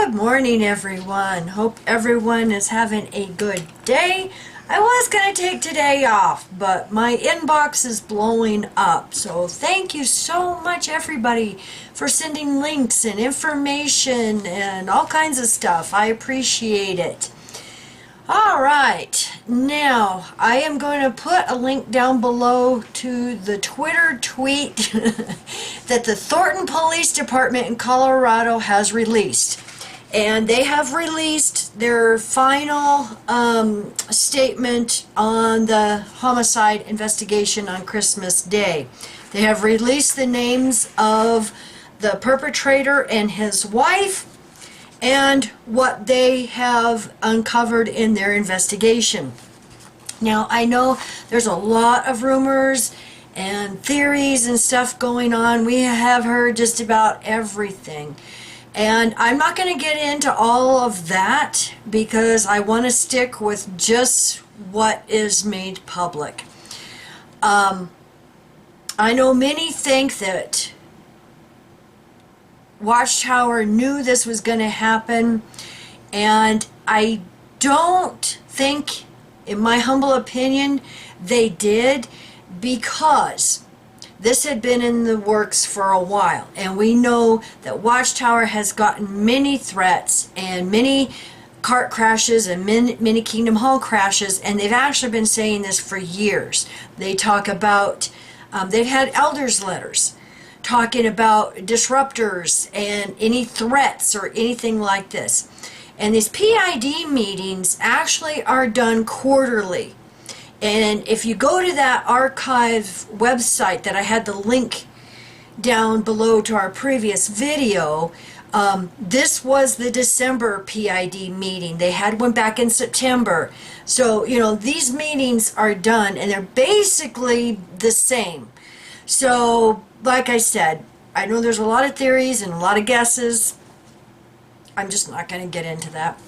Good morning, everyone. Hope everyone is having a good day. I was going to take today off, but my inbox is blowing up. So thank you so much, everybody, for sending links and information and all kinds of stuff. I appreciate it. All right, now I am going to put a link down below to the Twitter tweet that the Thornton Police Department in Colorado has released. And they have released their final statement on the homicide investigation on Christmas Day. They have released the names of the perpetrator and his wife, and what they have uncovered in their investigation. Now, I know there's a lot of rumors and theories and stuff going on. We have heard just about everything. And I'm not going to get into all of that because I want to stick with just what is made public. I know many think that Watchtower knew this was going to happen, and I don't think, in my humble opinion, they did, because this had been in the works for a while, and we know that Watchtower has gotten many threats and many cart crashes and many Kingdom Hall crashes, and they've actually been saying this for years. They talk about, they've had elders' letters talking about disruptors and any threats or anything like this. And these PID meetings actually are done quarterly. And if you go to that archive website that I had the link down below to our previous video, this was the December PID meeting. They had one back in September. So, you know, these meetings are done and they're basically the same. So, like I said, I know there's a lot of theories and a lot of guesses. I'm just not going to get into that.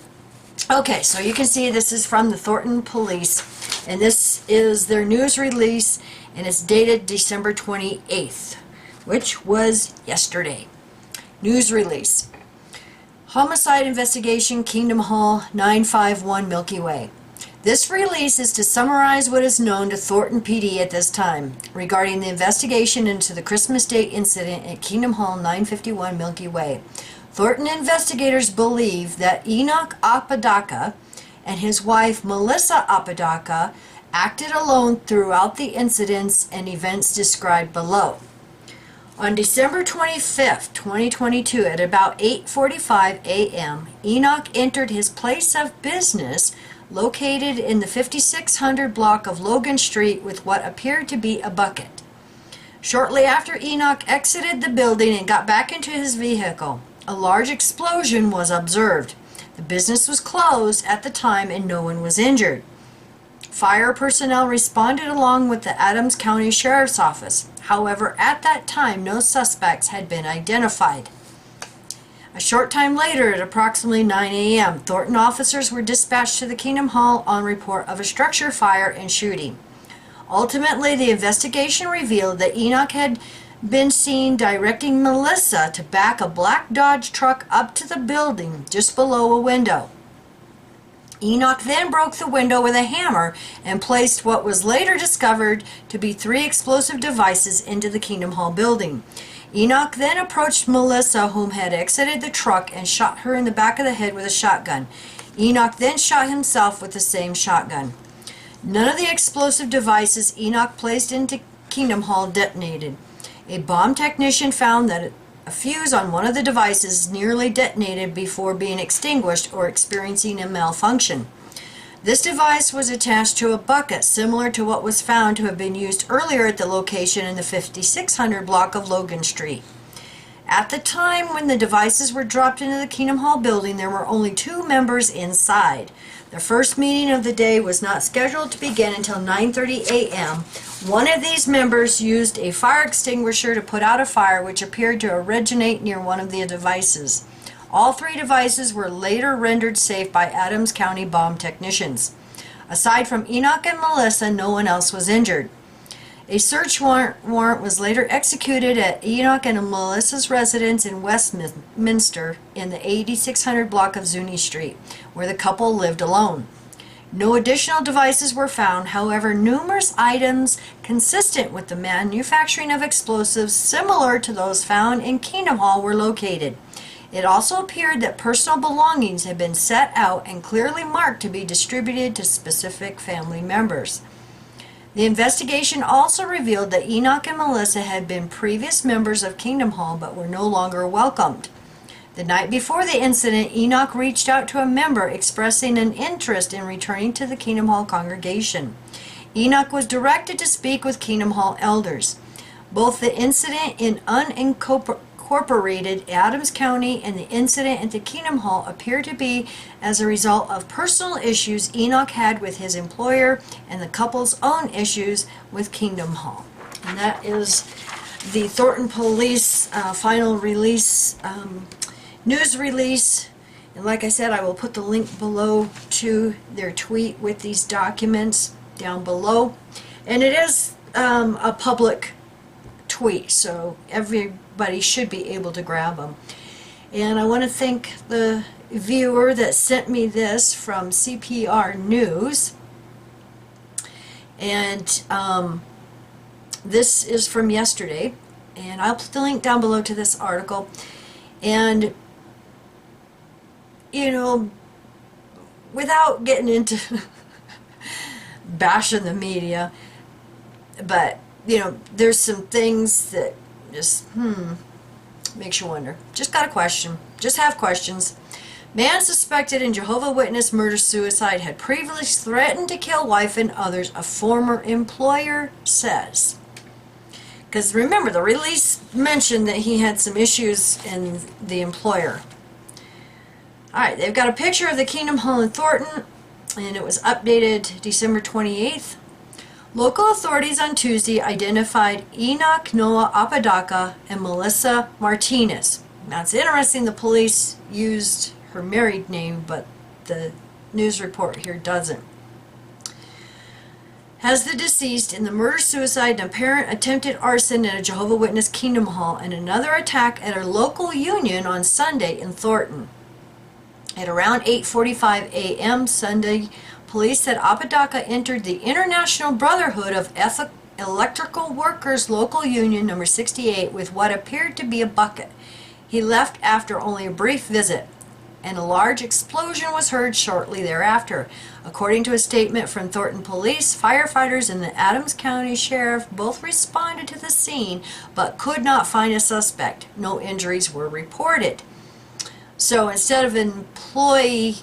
Okay, so you can see this is from the Thornton Police, and this is their news release, and it's dated December 28th, which was yesterday. News release. Homicide investigation, Kingdom Hall, 951 Milky Way. This release is to summarize what is known to Thornton PD at this time regarding the investigation into the Christmas Day incident at Kingdom Hall 951 Milky Way. Thornton investigators believe that Enoch Apodaca and his wife Melissa Apodaca acted alone throughout the incidents and events described below. On December 25th, 2022, at about 8:45 a.m., Enoch entered his place of business located in the 5600 block of Logan Street with what appeared to be a bucket. Shortly after Enoch exited the building and got back into his vehicle, a large explosion was observed. The business was closed at the time and no one was injured. Fire personnel responded along with the Adams County Sheriff's Office. However, at that time, no suspects had been identified. A short time later, at approximately 9 a.m., Thornton officers were dispatched to the Kingdom Hall on report of a structure fire and shooting. Ultimately, the investigation revealed that Enoch had been seen directing Melissa to back a black Dodge truck up to the building just below a window. Enoch then broke the window with a hammer and placed what was later discovered to be 3 explosive devices into the Kingdom Hall building. Enoch then approached Melissa, whom had exited the truck, and shot her in the back of the head with a shotgun. Enoch then shot himself with the same shotgun. None of the explosive devices Enoch placed into Kingdom Hall detonated. A bomb technician found that a fuse on one of the devices nearly detonated before being extinguished or experiencing a malfunction. This device was attached to a bucket similar to what was found to have been used earlier at the location in the 5600 block of Logan Street. At the time when the devices were dropped into the Kingdom Hall building, there were only 2 members inside. The first meeting of the day was not scheduled to begin until 9:30 a.m. One of these members used a fire extinguisher to put out a fire which appeared to originate near one of the devices. All 3 devices were later rendered safe by Adams County bomb technicians. Aside from Enoch and Melissa, no one else was injured. A search warrant was later executed at Enoch and Melissa's residence in Westminster in the 8600 block of Zuni Street, where the couple lived alone. No additional devices were found, however, numerous items consistent with the manufacturing of explosives similar to those found in Kingdom Hall were located. It also appeared that personal belongings had been set out and clearly marked to be distributed to specific family members. The investigation also revealed that Enoch and Melissa had been previous members of Kingdom Hall but were no longer welcomed. The night before the incident, Enoch reached out to a member expressing an interest in returning to the Kingdom Hall congregation. Enoch was directed to speak with Kingdom Hall elders. Both the incident in unincorporated Adams County and the incident at the Kingdom Hall appear to be as a result of personal issues Enoch had with his employer and the couple's own issues with Kingdom Hall. And that is the Thornton Police final release, news release. And like I said, I will put the link below to their tweet with these documents down below. And it is a public tweet, so everybody should be able to grab them. And I want to thank the viewer that sent me this from CPR News. And this is from yesterday. And I'll put the link down below to this article. And, you know, without getting into bashing the media, but you know, there's some things that just, makes you wonder. Just got a question. Just have questions. Man suspected in Jehovah's Witness murder-suicide had previously threatened to kill wife and others, a former employer says. Because remember, the release mentioned that he had some issues in the employer. Alright, they've got a picture of the Kingdom Hall in Thornton, and it was updated December 28th. Local authorities on Tuesday identified Enoch Noah Apodaca and Melissa Martinez. Now it's interesting the police used her married name, but the news report here doesn't. As the deceased in the murder-suicide and apparent attempted arson at a Jehovah's Witness Kingdom Hall and another attack at a local union on Sunday in Thornton. At around 8:45 a.m. Sunday, police said Apodaca entered the International Brotherhood of Electrical Workers Local Union number 68 with what appeared to be a bucket. He left after only a brief visit, and a large explosion was heard shortly thereafter. According to a statement from Thornton Police, firefighters and the Adams County Sheriff both responded to the scene but could not find a suspect. No injuries were reported. So instead of employer,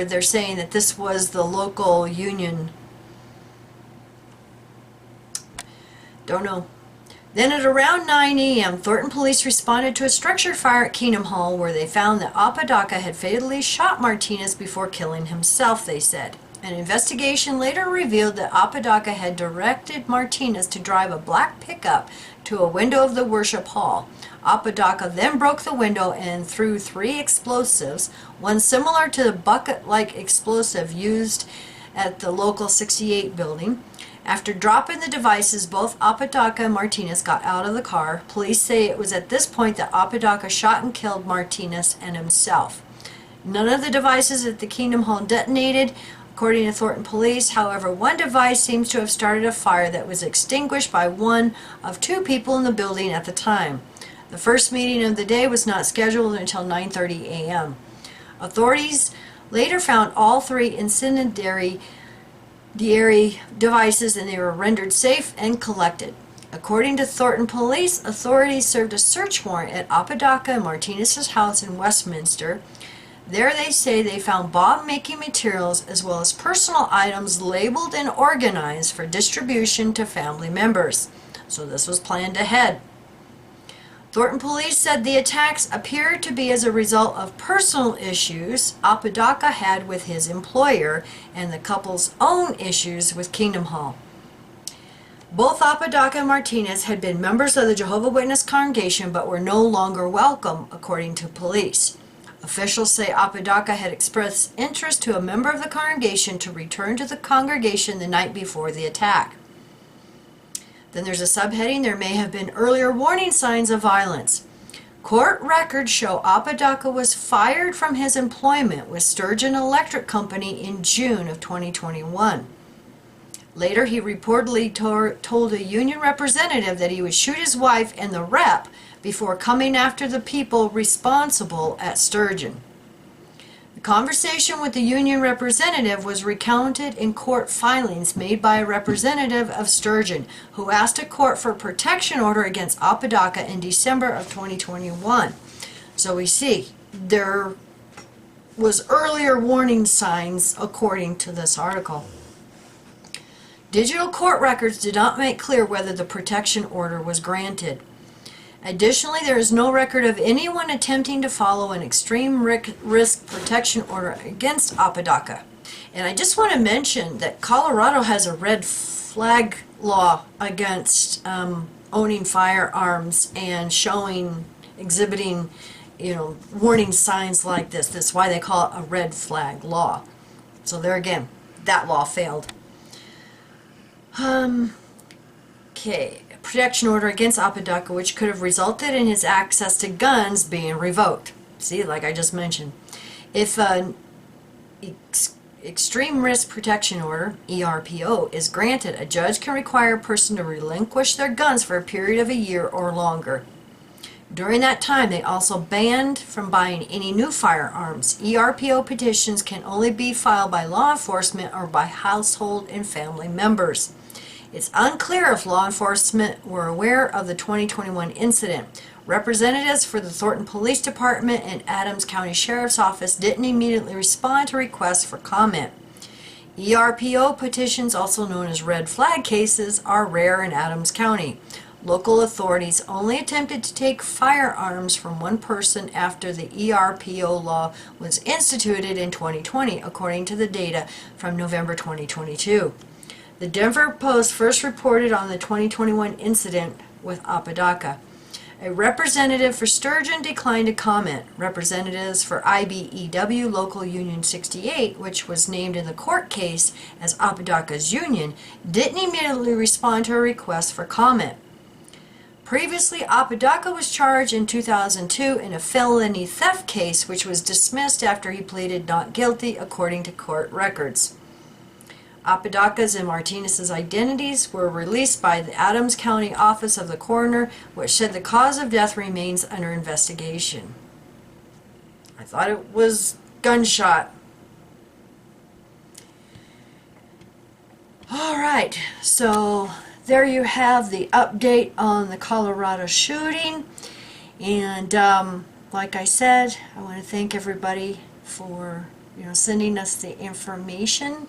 they're saying that this was the local union. Don't know. Then at around 9 a.m., Thornton police responded to a structure fire at Kingdom Hall where they found that Apodaca had fatally shot Martinez before killing himself, they said. An investigation later revealed that Apodaca had directed Martinez to drive a black pickup to a window of the worship hall. Apodaca then broke the window and threw 3 explosives, one similar to the bucket-like explosive used at the local 68 building. After dropping the devices, both Apodaca and Martinez got out of the car. Police say it was at this point that Apodaca shot and killed Martinez and himself. None of the devices at the Kingdom Hall detonated, according to Thornton Police. However, one device seems to have started a fire that was extinguished by one of 2 people in the building at the time. The first meeting of the day was not scheduled until 9:30 a.m. Authorities later found all 3 incendiary devices and they were rendered safe and collected. According to Thornton Police, authorities served a search warrant at Apodaca and Martinez's house in Westminster. There they say they found bomb-making materials as well as personal items labeled and organized for distribution to family members. So this was planned ahead. Thornton Police said the attacks appeared to be as a result of personal issues Apodaca had with his employer and the couple's own issues with Kingdom Hall. Both Apodaca and Martinez had been members of the Jehovah's Witness congregation but were no longer welcome, according to police. Officials say Apodaca had expressed interest to a member of the congregation to return to the congregation the night before the attack. Then there's a subheading, there may have been earlier warning signs of violence. Court records show Apodaca was fired from his employment with Sturgeon Electric Company in June of 2021. Later, he reportedly told a union representative that he would shoot his wife and the rep before coming after the people responsible at Sturgeon. The conversation with the union representative was recounted in court filings made by a representative of Sturgeon, who asked a court for a protection order against Apodaca in December of 2021. So we see there was earlier warning signs according to this article. Digital court records did not make clear whether the protection order was granted. Additionally, there is no record of anyone attempting to follow an extreme risk protection order against Apodaca. And I just want to mention that Colorado has a red flag law against owning firearms and exhibiting, warning signs like this. That's why they call it a red flag law. So there again, that law failed. Okay. Protection order against Apodaca, which could have resulted in his access to guns being revoked. See, like I just mentioned. If an extreme risk protection order, ERPO, is granted, a judge can require a person to relinquish their guns for a period of a year or longer. During that time, they also banned from buying any new firearms. ERPO petitions can only be filed by law enforcement or by household and family members. It's unclear if law enforcement were aware of the 2021 incident. Representatives for the Thornton Police Department and Adams County Sheriff's Office didn't immediately respond to requests for comment. ERPO petitions, also known as red flag cases, are rare in Adams County. Local authorities only attempted to take firearms from one person after the ERPO law was instituted in 2020, according to the data from November 2022. The Denver Post first reported on the 2021 incident with Apodaca. A representative for Sturgeon declined to comment. Representatives for IBEW Local Union 68, which was named in the court case as Apodaca's union, didn't immediately respond to a request for comment. Previously, Apodaca was charged in 2002 in a felony theft case, which was dismissed after he pleaded not guilty, according to court records. Apodaca's and Martinez's identities were released by the Adams County Office of the Coroner, which said the cause of death remains under investigation. I thought it was gunshot. All right, so there you have the update on the Colorado shooting. And like I said, I want to thank everybody for sending us the information.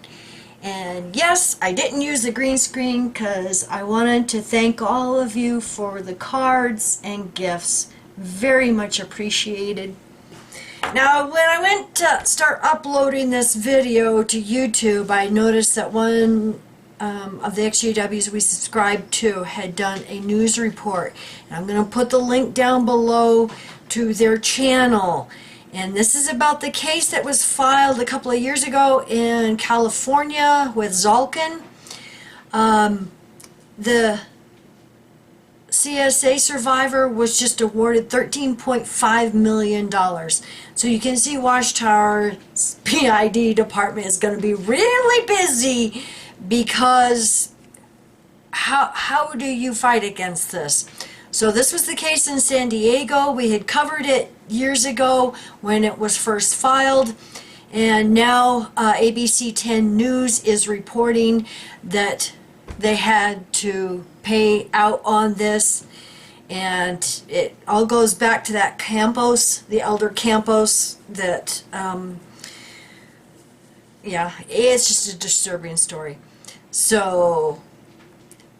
And yes, I didn't use the green screen because I wanted to thank all of you for the cards and gifts. Very much appreciated. Now, when I went to start uploading this video to YouTube, I noticed that one of the XJWs we subscribed to had done a news report. And I'm going to put the link down below to their channel. And this is about the case that was filed a couple of years ago in California with Zalkin. The CSA survivor was just awarded $13.5 million. So you can see Watchtower's PID department is going to be really busy because how do you fight against this? So this was the case in San Diego. We had covered it years ago when it was first filed, and now ABC 10 News is reporting that they had to pay out on this, and it all goes back to that Campos, the elder Campos, that yeah, it's just a disturbing story. So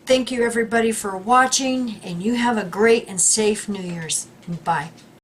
thank you everybody for watching, and you have a great and safe New Year's. Bye.